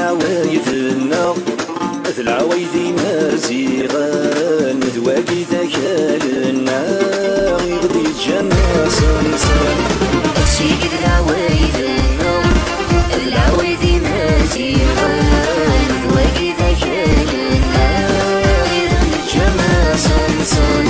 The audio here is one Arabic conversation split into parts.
العوايدنا ذ العوايد مازيغان ذواقي ذكالنا يغدي جنة صنصان سيد العوايدنا العوايد مازيغان ذواقي ذكالنا يغدي جنة صنصان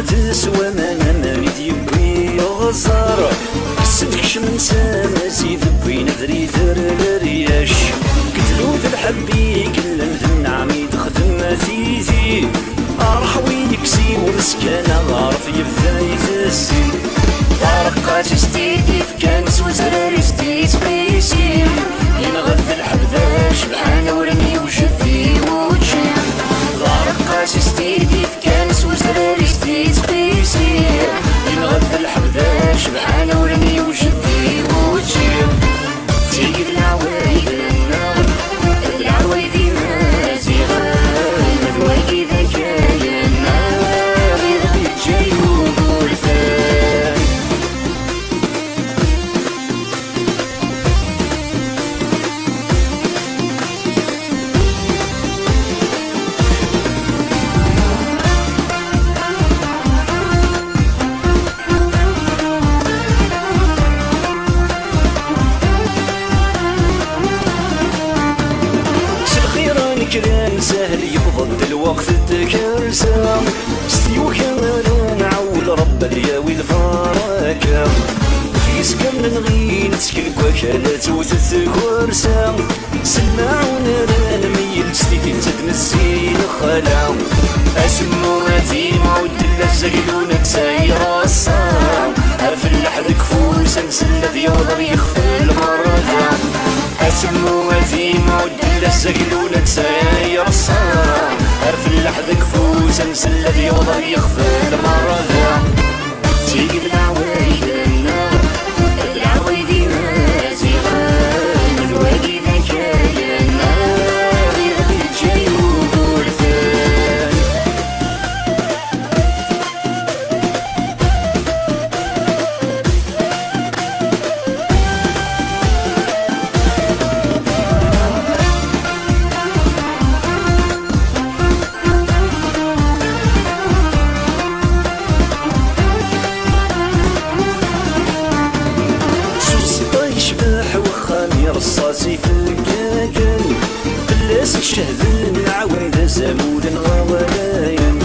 تسوى مانا يديوي غزار كسدكش من سما سيد بين ذري ذر رياش قتلو ذا الحبي كل ذن عميد خدم ثيثي أرحوي يكسي ورسكانا غارف يبدا يتسي طارقات ستيدي كان سوزراري ستيت بيسي ينغذ الحبذا شبحان ورمي وشذي وجه طارقات ستيدي كان سوزراري ستيت بيسي ينغذ الحبذا شبحان ورمي وشذي وجه سيد العوايدنا العوايد مازيغان ذواقي ذكايانا غير جاي وبرثان كلام سهل يفضل الوقت تكرسا ستيو كان نعول رب الياوي البركة في سكن نغي نتسكن كوكالات وتتكرسا سمعونا نميل ستيتي تتنسي الخلا اسمو غادي معود الزقلونك سايرة الصام افلح ذك فوس نسل ذيوض يخفي المرضى اسمو غادي معود الزقلونك سايرة الصام افلح ذك فوس نسل ذيوض يخفي المرضى سيد العوايدنا العوايد مازيغان ذواقي ذكايانا غير جاي وبرثان رصاصي في الكاكل بلاس الشهد العواد زمود الغوايان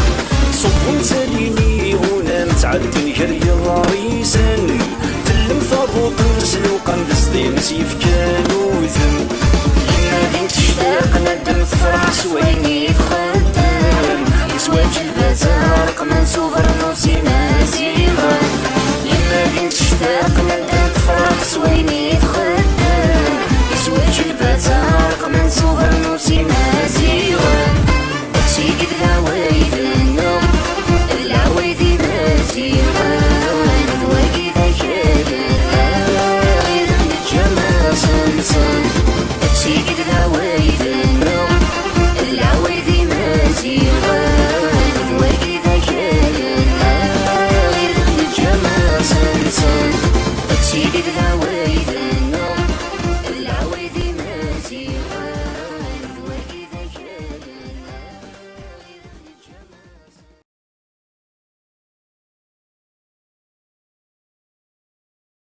صبون ساليني هنا متعدي كري الريسان تلم ثابوط مسلوقا دسدين سيف كانو ذم ينادين تشتاق ندم فرع سويني